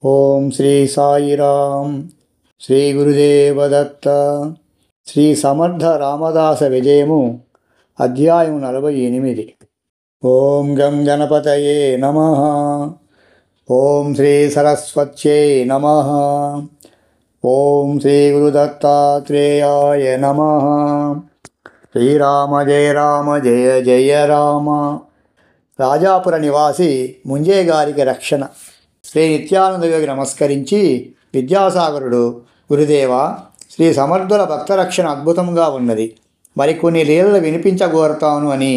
ఓం శ్రీ సాయిరాం. శ్రీ గురుదేవదత్త. శ్రీ సమర్థ రామదాస విజయము. అధ్యాయం 48. ఓం గం గణపతయే నమః. ఓం శ్రీ సరస్వత్యై నమః. ఓం శ్రీ గురుదత్తాత్రేయాయ నమః. శ్రీరామ జయ రామ జయ జయ రామ. రాజాపుర నివాసి ముంజే గారికి రక్షణ. శ్రీ నిత్యానంద యోగి నమస్కరించి, విద్యాసాగరుడు, గురుదేవా, శ్రీ సమర్థుల భక్తరక్షణ అద్భుతంగా ఉన్నది, మరికొన్ని లీలలు వినిపించగోరతాను అని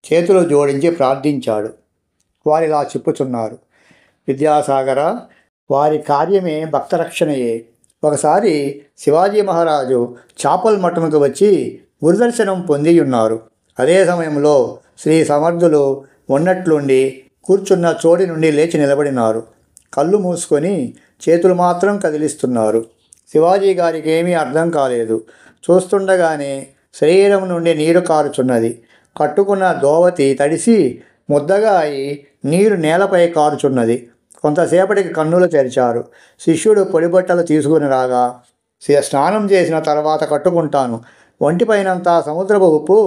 చేతులు జోడించి ప్రార్థించాడు. వారిలా చెప్పుచున్నారు: విద్యాసాగర, వారి కార్యమే భక్తరక్షణయే. ఒకసారి శివాజీ మహారాజు చాపల్ మఠముకు వచ్చి గురుదర్శనం పొంది ఉన్నారు. అదే సమయంలో శ్రీ సమర్థులు ఉన్నట్లుండి కూర్చున్న చోటి నుండి లేచి నిలబడినారు. కళ్ళు మూసుకొని చేతులు మాత్రం కదిలిస్తున్నారు. శివాజీ గారికి ఏమీ అర్థం కాలేదు. చూస్తుండగానే శరీరం నుండి నీరు కారుచున్నది. కట్టుకున్న దోవతి తడిసి ముద్దగా అయి నీరు నేలపై కారుచున్నది. కొంతసేపటికి కన్నులు తెరిచారు. శిష్యుడు పొడిబట్టలు తీసుకుని రాగా, స్నానం చేసిన తర్వాత కట్టుకుంటాను, ఒంటిపైనంతా సముద్రపు ఉప్పు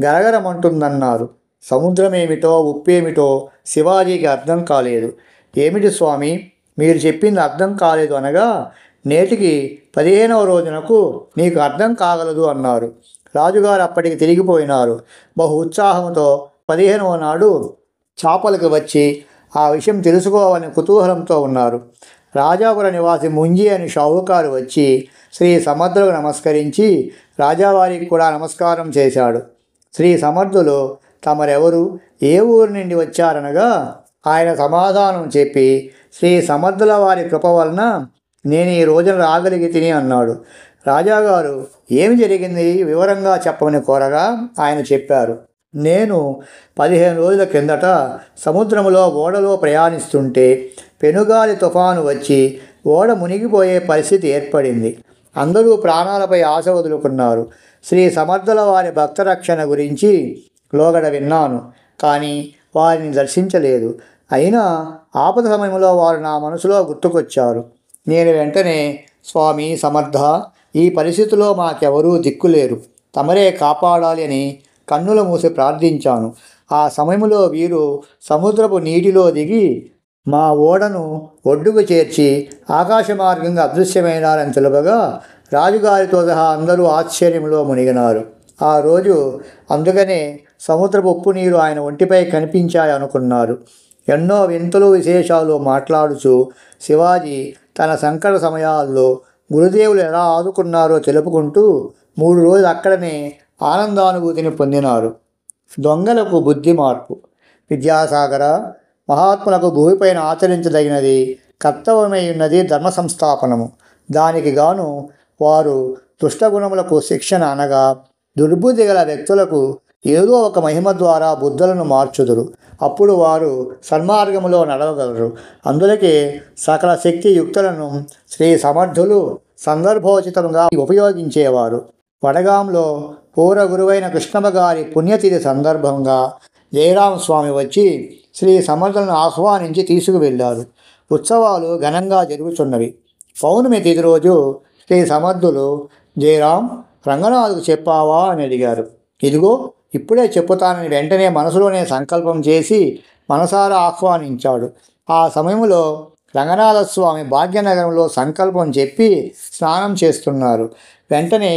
గరగరమంటుందన్నారు. సముద్రమేమిటో ఉప్పేమిటో శివాజీకి అర్థం కాలేదు. ఏమిటి స్వామి, మీరు చెప్పింది అర్థం కాలేదు అనగా, నేటికి 15వ రోజునకు నీకు అర్థం కాగలదు అన్నారు. రాజుగారు అప్పటికి తిరిగిపోయినారు. బహు ఉత్సాహంతో 15వ నాడు చాపలకు వచ్చి ఆ విషయం తెలుసుకోవాలని కుతూహలంతో ఉన్నారు. రాజాపుర నివాసి ముంజి అని షావుకారు వచ్చి శ్రీ సమర్థులకు నమస్కరించి రాజావారికి కూడా నమస్కారం చేశాడు. శ్రీ సమర్థులు తమరెవరు, ఏ ఊరు నుండి వచ్చారనగా, ఆయన సమాధానం చెప్పి, శ్రీ సమర్థుల వారి కృప వలన నేను ఈ రోజున రాగలిగి తిని అన్నాడు. రాజాగారు ఏమి జరిగింది వివరంగా చెప్పమని కోరగా ఆయన చెప్పారు: నేను 15 రోజుల క్రిందట సముద్రంలో ఓడలో ప్రయాణిస్తుంటే పెనుగాలి తుఫాను వచ్చి ఓడ మునిగిపోయే పరిస్థితి ఏర్పడింది. అందరూ ప్రాణాలపై ఆశ వదులుకున్నారు. శ్రీ సమర్థుల వారి భక్తరక్షణ గురించి లోగడ విన్నాను, కానీ వారిని దర్శించలేదు. అయినా ఆపద సమయంలో వారు నా మనసులో గుర్తుకొచ్చారు. నేను వెంటనే, స్వామి సమర్థ, ఈ పరిస్థితిలో మాకెవరూ దిక్కులేరు, తమరే కాపాడాలి అని కన్నులు మూసి ప్రార్థించాను. ఆ సమయంలో వీరు సముద్రపు నీటిలో దిగి మా ఓడను ఒడ్డుకు చేర్చి ఆకాశ మార్గంగా అదృశ్యమైనారని తెలుపగా రాజుగారితో సహా అందరూ ఆశ్చర్యంలో మునిగినారు. ఆ రోజు అందుకనే సముద్రపు ఉప్పు నీరు ఆయన ఒంటిపై కనిపించాయి అనుకున్నారు. ఎన్నో వింతలు విశేషాలు మాట్లాడుచూ శివాజీ తన సంకట సమయాల్లో గురుదేవులు ఎలా ఆదుకున్నారో తెలుపుకుంటూ 3 రోజులు అక్కడనే ఆనందానుభూతిని పొందినారు. దొంగలకు బుద్ధి మార్పు. విద్యాసాగర, మహాత్ములకు భూమిపైన ఆచరించదగినది కర్తవ్యమై ఉన్నది ధర్మ సంస్థాపనము. దానికి గాను వారు దుష్టగుణములకు శిక్షణ అనగా, దుర్బుద్ధి గల వ్యక్తులకు ఏదో ఒక మహిమ ద్వారా బుద్ధులను మార్చుదురు. అప్పుడు వారు సన్మార్గములో నడవగలరు. అందులకే సకల శక్తి యుక్తులను శ్రీ సమర్థులు సందర్భోచితంగా ఉపయోగించేవారు. వడగాంలో పూర్వ గురువైన కృష్ణమ్మ గారి పుణ్యతిథి సందర్భంగా జయరామ స్వామి వచ్చి శ్రీ సమర్థులను ఆహ్వానించి తీసుకువెళ్ళారు. ఉత్సవాలు ఘనంగా జరుగుతున్నవి. పౌర్ణమి తిథి రోజు శ్రీ సమర్థులు, జయరాం, రంగనాథుకు చెప్పావా అని అడిగారు. ఇదిగో ఇప్పుడే చెప్పుతానని వెంటనే మనసులోనే సంకల్పం చేసి మనసారా ఆహ్వానించాడు. ఆ సమయంలో రంగనాథస్వామి భాగ్యనగరంలో సంకల్పం చెప్పి స్నానం చేస్తున్నారు. వెంటనే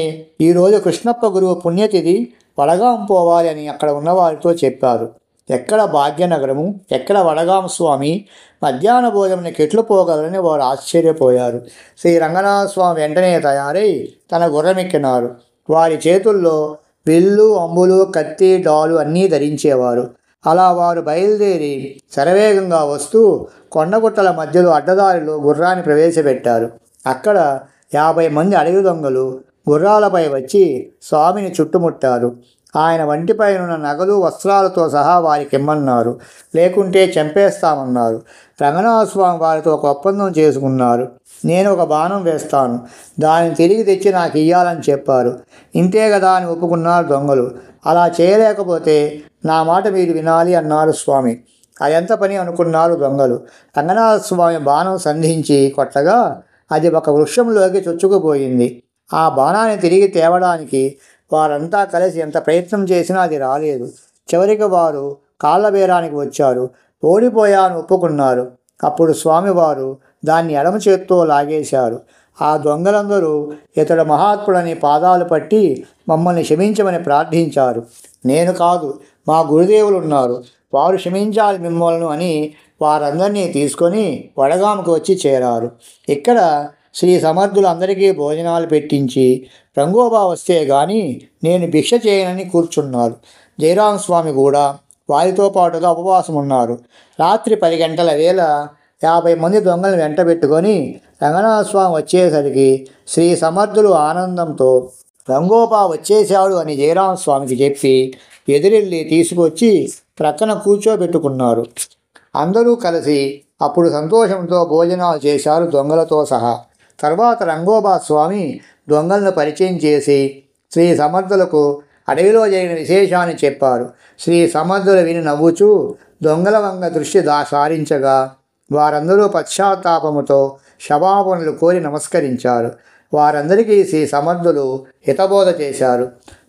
ఈరోజు కృష్ణప్ప గురువు పుణ్యతిథి, వడగాం పోవాలి అని అక్కడ ఉన్నవారితో చెప్పారు. ఎక్కడ భాగ్యనగరము, ఎక్కడ వడగాం స్వామి, మధ్యాహ్న భోజనానికి ఎట్లు పోగలరని వారు ఆశ్చర్యపోయారు. శ్రీ రంగనాథస్వామి వెంటనే తయారై తన గుర్రమెక్కినారు. వారి చేతుల్లో విల్లు, అంబులు, కత్తి, డాలు అన్నీ ధరించేవారు. అలా వారు బయలుదేరి శరవేగంగా వస్తూ కొండగుట్టల మధ్యలో అడ్డదారిలో గుర్రాన్ని ప్రవేశపెట్టారు. అక్కడ 50 మంది అడవి దొంగలు గుర్రాలపై వచ్చి స్వామిని చుట్టుముట్టారు. ఆయన వంటిపైనున్న నగలు, వస్త్రాలతో సహా వారికి ఇమ్మన్నారు, లేకుంటే చంపేస్తామన్నారు. రంగనాథస్వామి వారితో ఒక ఒప్పందం చేసుకున్నారు. నేను ఒక బాణం వేస్తాను, దానిని తిరిగి తెచ్చి నాకు ఇయ్యాలని చెప్పారు. ఇంతే కదా అని ఒప్పుకున్నారు దొంగలు. అలా చేయలేకపోతే నా మాట మీరు వినాలి అన్నారు స్వామి. అదెంత పని అనుకున్నారు దొంగలు. రంగనాథ స్వామి బాణం సంధించి కొట్టగా అది ఒక వృక్షంలోకి చొచ్చుకుపోయింది. ఆ బాణాన్ని తిరిగి తేవడానికి వారంతా కలిసి ఎంత ప్రయత్నం చేసినా అది రాలేదు. చివరికి వారు కాళ్ళబేరానికి వచ్చారు. ఓడిపోయాను ఒప్పుకున్నారు. అప్పుడు స్వామివారు దాన్ని ఎడమ చేత్తో లాగేశారు. ఆ దొంగలందరూ ఇతడు మహాత్ముడని పాదాలు పట్టి మమ్మల్ని క్షమించమని ప్రార్థించారు. నేను కాదు, మా గురుదేవులున్నారు, వారు క్షమించాలి మిమ్మల్ని అని వారందరినీ తీసుకొని వడగాముకు వచ్చి చేరారు. ఇక్కడ శ్రీ సమర్థులు అందరికీ భోజనాలు పెట్టించి రంగోబా వస్తే గాని నేను భిక్ష చేయనని కూర్చున్నారు. జయరాం స్వామి కూడా వారితో పాటుగా ఉపవాసం ఉన్నారు. రాత్రి 10 గంటల వేళ 50 మంది దొంగలను వెంటబెట్టుకొని రంగనాథస్వామి వచ్చేసరికి శ్రీ సమర్థులు ఆనందంతో రంగోబా వచ్చేశాడు అని జయరాం స్వామికి చెప్పి ఎదురెళ్ళి తీసుకొచ్చి ప్రక్కన కూర్చోబెట్టుకున్నారు. అందరూ కలిసి అప్పుడు సంతోషంతో భోజనాలు చేశారు దొంగలతో సహా. తర్వాత రంగోబా స్వామి దొంగలను పరిచయం చేసి శ్రీ సమర్థులకు అడవిలో జరిగిన విశేషాన్ని చెప్పారు. శ్రీ సమర్థులు విని నవ్వుచూ దొంగల వంగ దృష్టి సారించగా వారందరూ పశ్చాత్తాపముతో క్షమాపణలు కోరి నమస్కరించారు. వారందరికీ శ్రీ సమర్థులు హితబోధ చేశారు.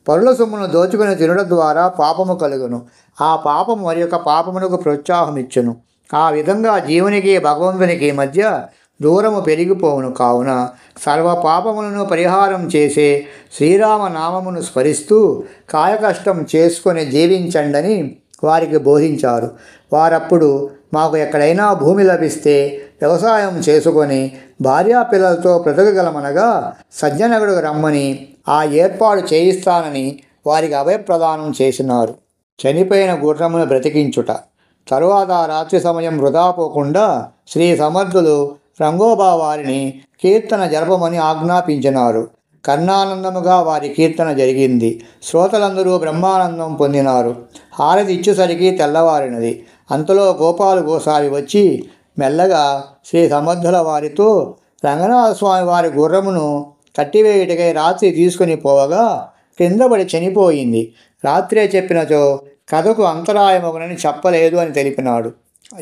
పరుల సొమ్మును దోచుకుని తినడం ద్వారా పాపము కలుగును. ఆ పాపము మరి యొక్క పాపమునకు ప్రోత్సాహమిచ్చును. ఆ విధంగా జీవునికి భగవంతునికి మధ్య దూరము పెరిగిపోవును. కావున సర్వ పాపములను పరిహారం చేసే శ్రీరామ నామమును స్మరిస్తూ కాయకష్టం చేసుకొని జీవించండని వారికి బోధించారు. వారప్పుడు మాకు ఎక్కడైనా భూమి లభిస్తే వ్యవసాయం చేసుకొని భార్యాపిల్లలతో బ్రతకగలమనగా సజ్జనగడుకు రమ్మని ఆ ఏర్పాటు చేయిస్తానని వారికి అభయప్రదానం చేసినారు. చనిపోయిన గుర్రమును బ్రతికించుట. తరువాత రాత్రి సమయం వృధా పోకుండా శ్రీ సమర్థులు రంగోబా వారిని కీర్తన జరపమని ఆజ్ఞాపించినారు. కర్ణానందముగా వారి కీర్తన జరిగింది. శ్రోతలందరూ బ్రహ్మానందం పొందినారు. హారతి ఇచ్చేసరికి తెల్లవారినది. అంతలో గోపాలు గోసావి వచ్చి మెల్లగా శ్రీ సమర్థుల వారితో రంగనాథస్వామి వారి గుర్రమును కట్టివేయుటకై రాత్రి తీసుకుని పోవగా క్రిందపడి చనిపోయింది. రాత్రే చెప్పినచో కథకు అంతరాయమగునని చెప్పలేదు అని తెలిపినాడు.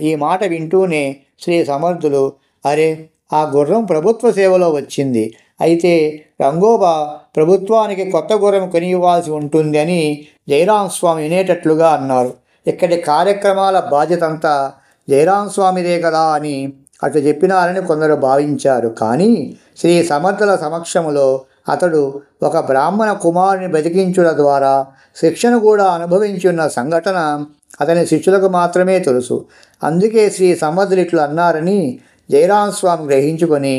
ఈ మాట వింటూనే శ్రీ సమర్థులు, అరే, ఆ గుర్రం ప్రభుత్వ సేవలో వచ్చింది, అయితే రంగోబా ప్రభుత్వానికి కొత్త గుర్రం కొని ఇవ్వాల్సి ఉంటుంది అని జయరాం స్వామి వినేటట్లుగా అన్నారు. ఇక్కడి కార్యక్రమాల బాధ్యతంతా జయరాం స్వామిదే కదా అని అటు చెప్పినారని కొందరు భావించారు. కానీ శ్రీ సమర్థుల సమక్షములో అతడు ఒక బ్రాహ్మణ కుమారుని బతికించుట ద్వారా శిక్షను కూడా అనుభవించున్న సంఘటన అతని శిష్యులకు మాత్రమే తెలుసు. అందుకే శ్రీ సమర్థులు ఇట్లు అన్నారని జయరాం స్వామి గ్రహించుకొని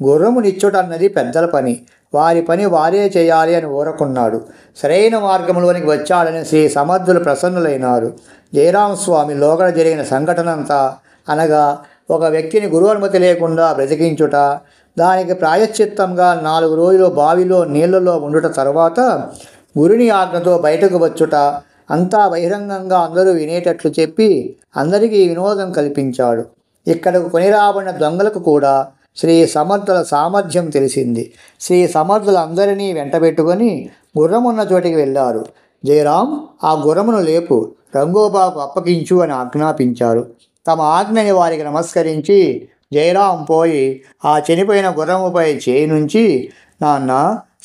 గుర్రమునిచ్చుటన్నది పెద్దల పని, వారి పని వారే చేయాలి అని ఊరకున్నాడు. సరైన మార్గంలోనికి వచ్చాడని శ్రీ సమర్థులు ప్రసన్నులైనారు. జయరాం స్వామి లోగడ జరిగిన సంఘటన అంతా అనగా ఒక వ్యక్తిని గురు అనుమతి లేకుండా బ్రతికించుట, దానికి ప్రాయశ్చిత్తంగా 4 రోజులు బావిలో నీళ్లలో ఉండుట, తర్వాత గురుని ఆజ్ఞతో బయటకు వచ్చుట అంతా బహిరంగంగా అందరూ వినేటట్లు చెప్పి అందరికీ వినోదం కల్పించాడు. ఇక్కడకు కొని రాబడిన దొంగలకు కూడా శ్రీ సమర్థుల సామర్థ్యం తెలిసింది. శ్రీ సమర్థులు అందరినీ వెంటబెట్టుకొని గుర్రమున్న చోటికి వెళ్ళారు. జయరాం, ఆ గుర్రమును లేపు, రంగోబాకు అప్పగించు అని ఆజ్ఞాపించారు. తమ ఆజ్ఞని వారికి నమస్కరించి జయరాం పోయి ఆ చనిపోయిన గుర్రముపై చేయి నుంచి, నాన్న,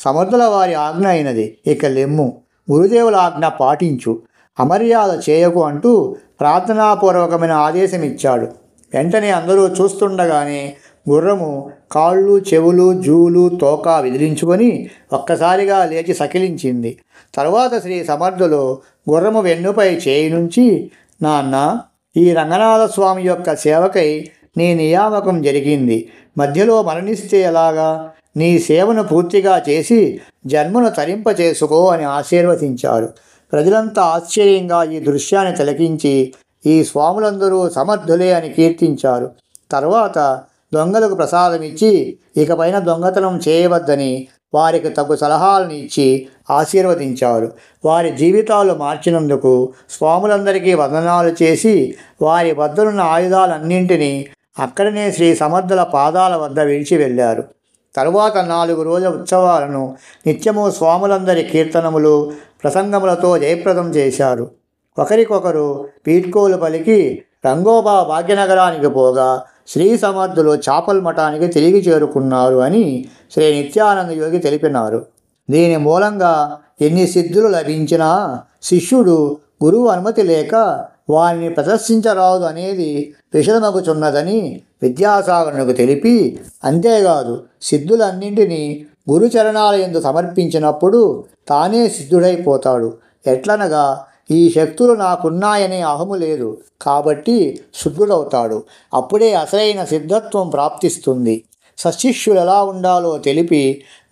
సమర్థుల వారి ఆజ్ఞ అయినది, ఇక లెమ్ము, గురుదేవుల ఆజ్ఞ పాటించు, అమర్యాద చేయకు అంటూ ప్రార్థనాపూర్వకమైన ఆదేశం ఇచ్చాడు. వెంటనే అందరూ చూస్తుండగానే గుర్రము కాళ్ళు, చెవులు, జూలు, తోక విదిలించుకొని ఒక్కసారిగా లేచి సకిలించింది. తరువాత శ్రీ సమర్థులు గుర్రము వెన్నుపై చేయి నుంచి, నాన్న, ఈ రంగనాథస్వామి యొక్క సేవకై నీ నియామకం జరిగింది, మధ్యలో మరణిస్తే ఎలాగా? నీ సేవను పూర్తిగా చేసి జన్మను తరింపచేసుకో అని ఆశీర్వదించారు. ప్రజలంతా ఆశ్చర్యంగా ఈ దృశ్యాన్ని తిలకించి ఈ స్వాములందరూ సమర్థులే అని కీర్తించారు. తర్వాత దొంగలకు ప్రసాదం ఇచ్చి ఇకపైన దొంగతనం చేయవద్దని వారికి తగు సలహాలను ఇచ్చి ఆశీర్వదించారు. వారి జీవితాలు మార్చినందుకు స్వాములందరికీ వందనాలు చేసి వారి వద్దనున్న ఆయుధాలన్నింటినీ అక్కడనే శ్రీ సమర్థుల పాదాల వద్ద విడిచి వెళ్ళారు. తరువాత 4 రోజుల ఉత్సవాలను నిత్యము స్వాములందరి కీర్తనములు, ప్రసంగములతో జయప్రదం చేశారు. ఒకరికొకరు పీడ్కోలు పలికి రంగోబా భాగ్యనగరానికి పోగా శ్రీ సమర్థులు చాపల్ మఠానికి తిరిగి చేరుకున్నారు అని శ్రీ నిత్యానంద యోగి తెలిపినారు. దీని మూలంగా ఎన్ని సిద్ధులు లభించినా శిష్యుడు గురువు అనుమతి లేక వారిని ప్రదర్శించరాదు అనేది విషదమగుచున్నదని విద్యాసాగరునికి తెలిపి, అంతేకాదు సిద్ధులన్నింటినీ గురుచరణాల యందు సమర్పించినప్పుడు తానే సిద్ధుడైపోతాడు. ఎట్లనగా ఈ శక్తులు నాకున్నాయనే అహము లేదు కాబట్టి శుద్ధుడవుతాడు. అప్పుడే అసలైన సిద్ధత్వం ప్రాప్తిస్తుంది. సశిష్యులు ఎలా ఉండాలో తెలిపి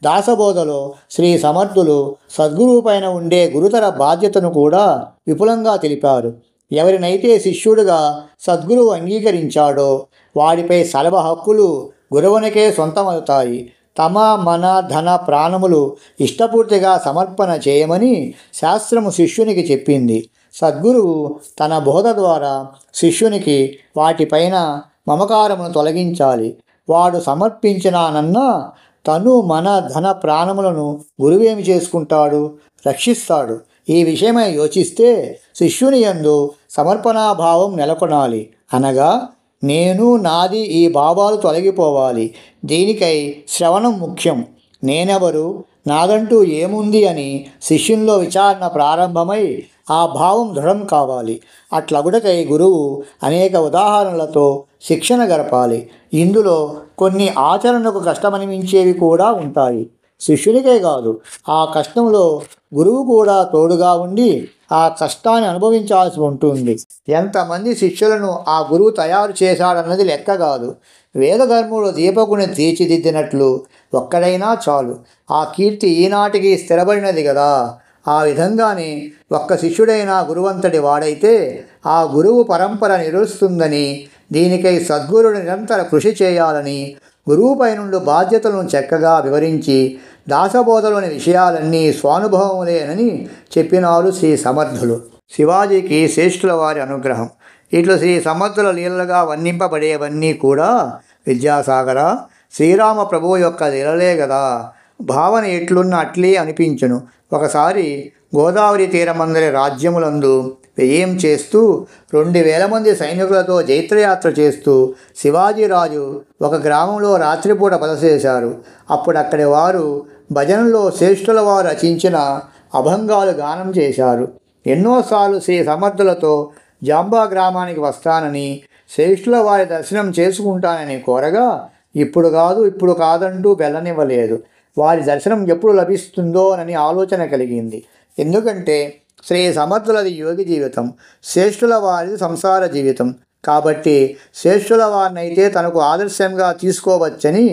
దాసబోధలో శ్రీ సమర్థులు సద్గురువు పైన ఉండే గురుతర బాధ్యతను కూడా విపులంగా తెలిపారు. ఎవరినైతే శిష్యుడిగా సద్గురువు అంగీకరించాడో వాడిపై సర్వ హక్కులు గురువునికే సొంతమవుతాయి. తమ మన ధన ప్రాణములు ఇష్టపూర్తిగా సమర్పణ చేయమని శాస్త్రము శిష్యునికి చెప్పింది. సద్గురువు తన బోధ ద్వారా శిష్యునికి వాటిపైన మమకారమును తొలగించాలి. వాడు సమర్పించినానన్నా తను మన ధన ప్రాణములను గురువేమి చేసుకుంటాడు? రక్షిస్తాడు. ఈ విషయమై యోచిస్తే శిష్యుని యందు సమర్పణాభావం నెలకొనాలి. అనగా నేను నాది ఈ భావాలు తొలగిపోవాలి. దీనికై శ్రవణం ముఖ్యం. నేనెవరు, నాదంటూ ఏముంది అని శిష్యునిలో విచారణ ప్రారంభమై ఆ భావం దృఢం కావాలి. అట్లగుటకై గురువు అనేక ఉదాహరణలతో శిక్షణ గడపాలి. ఇందులో కొన్ని ఆచరణకు కష్టమనిపించేవి కూడా ఉంటాయి. శిష్యునికే కాదు, ఆ కష్టంలో గురువు కూడా తోడుగా ఉండి ఆ కష్టాన్ని అనుభవించాల్సి ఉంటుంది. ఎంతమంది శిష్యులను ఆ గురువు తయారు చేశాడన్నది లెక్క కాదు. వేదధర్ముడు దీపకుని తీర్చిదిద్దినట్లు ఒక్కడైనా చాలు. ఆ కీర్తి ఈనాటికి స్థిరపడినది కదా. ఆ విధంగానే ఒక్క శిష్యుడైన గురువంతటి వాడైతే ఆ గురువు పరంపర నిలుస్తుందని, దీనికై సద్గురుడు నిరంతర కృషి చేయాలని గురువుపై నుండి బాధ్యతలను చక్కగా వివరించి దాసబోధలోని విషయాలన్నీ స్వానుభవములేనని చెప్పినారు శ్రీ సమర్థులు. శివాజీకి శ్రేష్ఠుల వారి అనుగ్రహం. ఇట్లు శ్రీ సమర్థుల లీలలుగా వర్ణింపబడేవన్నీ కూడా విద్యాసాగర శ్రీరామ ప్రభువు యొక్క లీలలే గదా. భావన ఎట్లున్న అట్లే అనిపించును. ఒకసారి గోదావరి తీరమందరి రాజ్యములందు వ్యయం చేస్తూ 2000 మంది సైనికులతో జైత్రయాత్ర చేస్తూ శివాజీరాజు ఒక గ్రామంలో రాత్రిపూట బస చేశారు. అప్పుడక్కడి వారు భజనలో శ్రేష్ఠుల వారు రచించిన అభంగాలు గానం చేశారు. ఎన్నోసార్లు శ్రీ సమర్థులతో జాంబా గ్రామానికి వస్తానని, శ్రేష్ఠుల వారి దర్శనం చేసుకుంటానని కోరగా ఇప్పుడు కాదంటూ వెళ్ళనివ్వలేదు. వారి దర్శనం ఎప్పుడు లభిస్తుందోనని ఆలోచన కలిగింది. ఎందుకంటే శ్రీ సమర్థులది యోగి జీవితం, శ్రేష్ఠుల వారిది సంసార జీవితం. కాబట్టి శ్రేష్ఠుల వారినైతే తనకు ఆదర్శంగా తీసుకోవచ్చని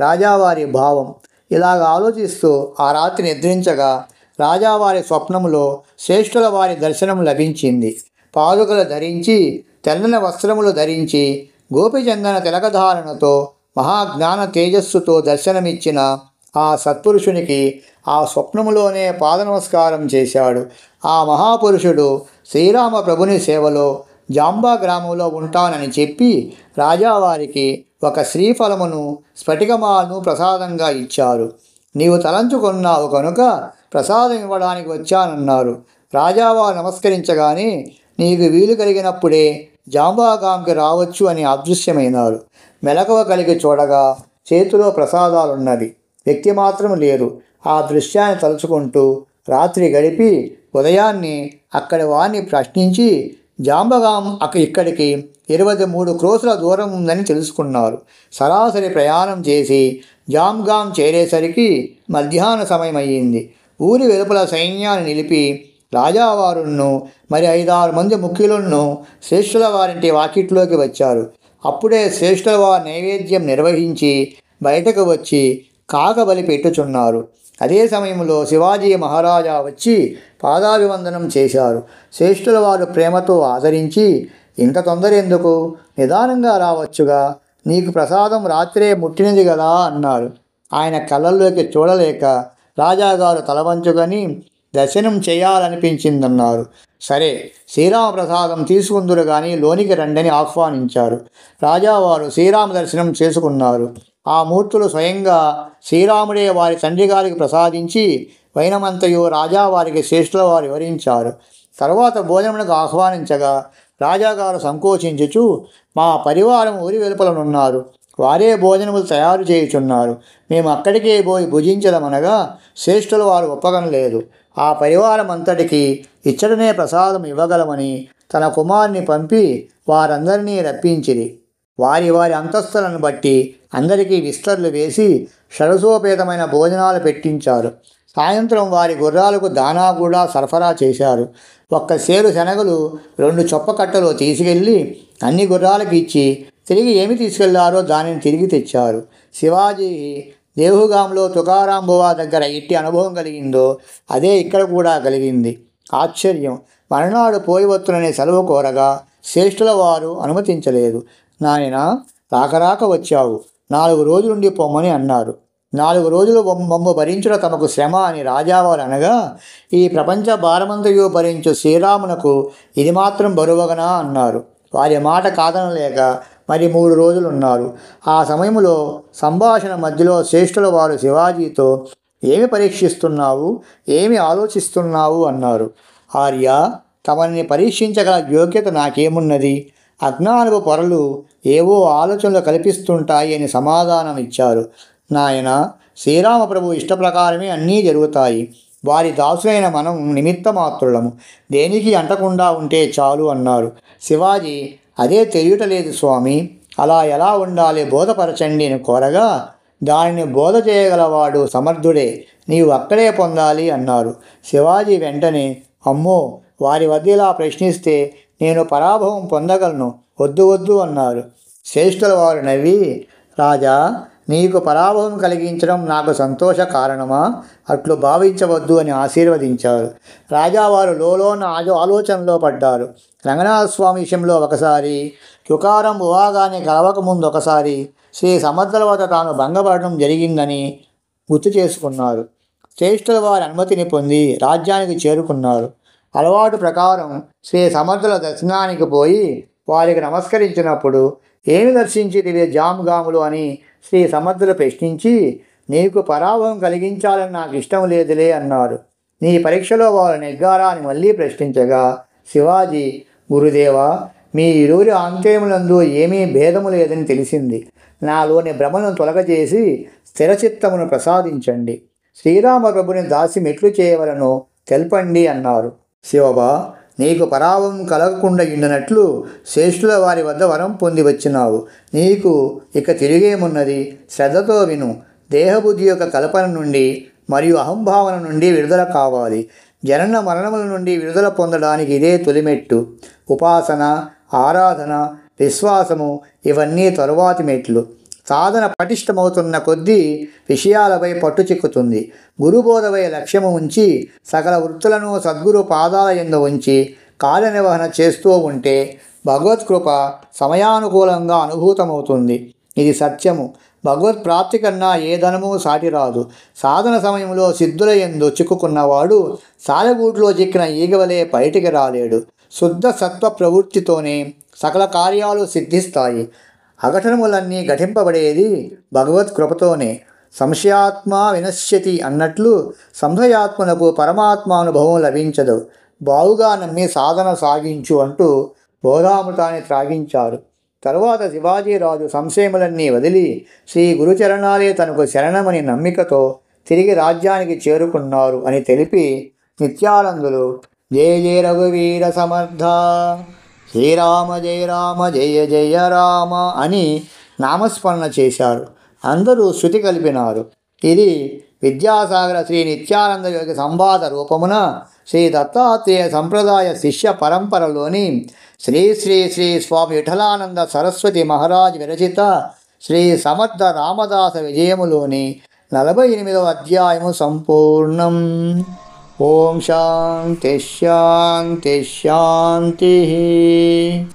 రాజావారి భావం. ఇలాగ ఆలోచిస్తూ ఆ రాత్రి నిద్రించగా రాజావారి స్వప్నములో శ్రేష్ఠుల వారి దర్శనం లభించింది. పాదుకలు ధరించి, తెల్లని వస్త్రములు ధరించి, గోపిచందన తిలకధారణతో, మహాజ్ఞాన తేజస్సుతో దర్శనమిచ్చిన ఆ సత్పురుషునికి ఆ స్వప్నములోనే పాద నమస్కారం చేశాడు. ఆ మహాపురుషుడు శ్రీరామ ప్రభుని సేవలో జాంబా గ్రామంలో ఉంటానని చెప్పి రాజావారికి ఒక శ్రీఫలమును స్ఫటికమాలను ప్రసాదంగా ఇచ్చారు. నీవు తలంచుకున్నావు కనుక ప్రసాదం ఇవ్వడానికి వచ్చానన్నారు. రాజావారు నమస్కరించగానే నీకు వీలు కలిగినప్పుడే జాంబాగాంకి రావచ్చు అని అదృశ్యమైనారు. మెలకువ కలిగి చూడగా చేతిలో ప్రసాదాలున్నవి, వ్యక్తి మాత్రం లేరు. ఆ దృశ్యాన్ని తలుచుకుంటూ రాత్రి గడిపి ఉదయాన్నే అక్కడి వారిని ప్రశ్నించి జాంబగాం ఇక్కడికి 23 క్రోసుల దూరం ఉందని తెలుసుకున్నారు. సరాసరి ప్రయాణం చేసి జాంగాం చేరేసరికి మధ్యాహ్న సమయం అయ్యింది. ఊరి వెలుపల సైన్యాన్ని నిలిపి రాజావారును మరి 5-6 మంది ముఖ్యులను శ్రేష్ఠుల వారింటి వాకిట్లోకి వచ్చారు. అప్పుడే శ్రేష్ఠుల వారి నైవేద్యం నిర్వహించి బయటకు వచ్చి కాకబలి పెట్టుచున్నారు. అదే సమయంలో శివాజీ మహారాజా వచ్చి పాదాభివందనం చేశారు. శ్రేష్ఠుల వారు ప్రేమతో ఆదరించి, ఇంత తొందర ఎందుకు, నిదానంగా రావచ్చుగా, నీకు ప్రసాదం రాత్రే ముట్టినది కదా అన్నారు. ఆయన కళ్ళల్లోకి చూడలేక రాజాగారు తలవంచుకొని దర్శనం చేయాలనిపించిందన్నారు. సరే, శ్రీరామ ప్రసాదం తీసుకుందురు కానీ లోనికి రండని ఆహ్వానించారు. రాజావారు శ్రీరామ దర్శనం చేసుకున్నారు. ఆ మూర్తులు స్వయంగా శ్రీరాముడే వారి తండ్రి గారికి ప్రసాదించి వైనమంతయు రాజావారికి శ్రేష్ఠుల వారు వివరించారు. తర్వాత భోజనములకు ఆహ్వానించగా రాజాగారు సంకోచించుచు, మా పరివారం ఊరి వెలుపలనున్నారు, వారే భోజనములు తయారు చేయుచున్నారు, మేము అక్కడికే పోయి భుజించదమనగా శ్రేష్ఠుల వారు ఒప్పగనలేదు. ఆ పరివారం అంతటికి ఇచ్చటనే ప్రసాదం ఇవ్వగలమని తన కుమారుని పంపి వారందరినీ రప్పించిరి. వారి వారి అంతస్తులను బట్టి అందరికీ విస్తర్లు వేసి షరసోపేతమైన భోజనాలు పెట్టించారు. సాయంత్రం వారి గుర్రాలకు దానా కూడా సరఫరా చేశారు. ఒక్క సేరు శనగలు 2 చొప్పకట్టలు తీసుకెళ్ళి అన్ని గుర్రాలకు ఇచ్చి తిరిగి ఏమి తీసుకెళ్లారో దానిని తిరిగి తెచ్చారు. శివాజీ దేహుగాంలో తుకారాంబువా దగ్గర ఎట్టి అనుభవం కలిగిందో అదే ఇక్కడ కూడా కలిగింది. ఆశ్చర్యం! మరునాడు పోయివత్తుననే సెలవు కోరగా శ్రేష్ఠుల వారు అనుమతించలేదు. నాయన, రాకరాక వచ్చావు, 4 రోజులుండి పొమ్మని అన్నారు. 4 రోజులు మమ్ము భరించుట తమకు శ్రమ అని రాజావారు అనగా, ఈ ప్రపంచ భారమంతయు భరించు శ్రీరామునకు ఇది మాత్రం బరువగనా అన్నారు. వారి మాట కాదనలేక మరి 3 రోజులున్నారు. ఆ సమయంలో సంభాషణ మధ్యలో శ్రేష్ఠుల వారు శివాజీతో, ఏమి పరీక్షిస్తున్నావు, ఏమి ఆలోచిస్తున్నావు అన్నారు. ఆర్య, తమని పరీక్షించగల యోగ్యత నాకేమున్నది? అజ్ఞానపు పొరలు ఏవో ఆలోచనలు కల్పిస్తుంటాయి అని సమాధానం ఇచ్చారు. నాయన, శ్రీరామప్రభు ఇష్టప్రకారమే అన్నీ జరుగుతాయి. వారి దాసులైన మనం నిమిత్త మాత్రులము, దేనికి అంటకుండా ఉంటే చాలు అన్నారు. శివాజీ, అదే తెలియటలేదు స్వామి, అలా ఎలా ఉండాలి, బోధపరచండి అని కోరగా, దానిని బోధ చేయగలవాడు సమర్థుడే, నీవు అక్కడే పొందాలి అన్నారు. శివాజీ వెంటనే, అమ్మో, వారి వద్ద ఇలా ప్రశ్నిస్తే నేను పరాభవం పొందగలను, వద్దు వద్దు అన్నారు. శ్రేష్ఠుల వారు నవ్వి, రాజా, నీకు పరాభవం కలిగించడం నాకు సంతోష కారణమా? అట్లు భావించవద్దు అని ఆశీర్వదించారు. రాజావారు లోలోన ఆలోచనలో పడ్డారు. రంగనాథస్వామి విషయంలో ఒకసారి, తుకారం బువాగాని కలవకముందు ఒకసారి శ్రీ సమర్థుల వద్ద తాను భంగపడడం జరిగిందని గుర్తు చేసుకున్నారు. శ్రేష్ఠుల వారి అనుమతిని పొంది రాజ్యానికి చేరుకున్నారు. అలవాటు ప్రకారం శ్రీ సమర్థుల దర్శనానికి పోయి వారికి నమస్కరించినప్పుడు, ఏమి దర్శించితివే జామ్గాములు అని శ్రీ సమర్థులు ప్రశ్నించి, నీకు పరాభవం కలిగించాలని నాకు ఇష్టం లేదులే అన్నారు. నీ పరీక్షలో వారు నెగ్గారా అని మళ్ళీ ప్రశ్నించగా శివాజీ, గురుదేవా, మీ ఇరువురి ఆంతర్యములందు ఏమీ భేదము లేదని తెలిసింది. నాలోని భ్రమను తొలగజేసి స్థిరచిత్తమును ప్రసాదించండి. శ్రీరామప్రభుని దాసి మెట్లు చేయవలను తెల్పండి అన్నారు. శివబా, నీకు పరాభవం కలగకుండా ఉండినట్లు శ్రేష్ఠుల వారి వద్ద వరం పొంది వచ్చినావు. నీకు ఇక తిరిగేమున్నది? శ్రద్ధతో విను. దేహబుద్ధి యొక్క కల్పన నుండి మరియు అహంభావన నుండి విడుదల కావాలి. జనన మరణముల నుండి విడుదల పొందడానికి ఇదే తొలిమెట్టు. ఉపాసన, ఆరాధన, విశ్వాసము ఇవన్నీ తరువాతి మెట్లు. సాధన పటిష్టమవుతున్న కొద్దీ విషయాలపై పట్టు చిక్కుతుంది. గురుబోధపై లక్ష్యము ఉంచి సకల వృత్తులను సద్గురు పాదాల యందు ఉంచి కార్యనిర్వహణ చేస్తూ ఉంటే భగవత్కృప సమయానుకూలంగా అనుభూతమవుతుంది. ఇది సత్యము. భగవత్ప్రాప్తి కన్నా ఏ ధనము సాటిరాదు. సాధన సమయంలో సిద్ధుల యందు చిక్కుకున్నవాడు సాలెగూట్లో చిక్కిన ఈగవలే బయటికి రాలేడు. శుద్ధ సత్వ ప్రవృత్తితోనే సకల కార్యాలు సిద్ధిస్తాయి. అఘటనములన్నీ ఘటింపబడేది భగవత్కృపతోనే. సంశయాత్మ వినశ్యతి అన్నట్లు సంశయాత్మలకు పరమాత్మానుభవం లభించదు. బావుగా నమ్మి సాధన సాగించు అంటూ బోధామృతాన్ని త్రాగించారు. తరువాత శివాజీరాజు సంశయములన్నీ వదిలి శ్రీ గురుచరణాలే తనకు శరణమని నమ్మికతో తిరిగి రాజ్యానికి చేరుకున్నారు అని తెలిపి నిత్యానందులు జయ జయ రఘువీర సమర్థ, శ్రీరామ జయ రామ జయ జయ రామ అని నామస్మరణ చేశారు. అందరూ శృతి కలిపినారు. ఇది విద్యాసాగర శ్రీ నిత్యానంద యోగి సంవాద రూపమున శ్రీ దత్తాత్రేయ సంప్రదాయ శిష్య పరంపరలోని శ్రీ శ్రీ శ్రీ స్వామి విఠలానంద సరస్వతి మహారాజ్ విరచిత శ్రీ సమర్థ రామదాస విజయములోని 48వ అధ్యాయము సంపూర్ణం. ఓం శాంతి శాంతి శాంతి.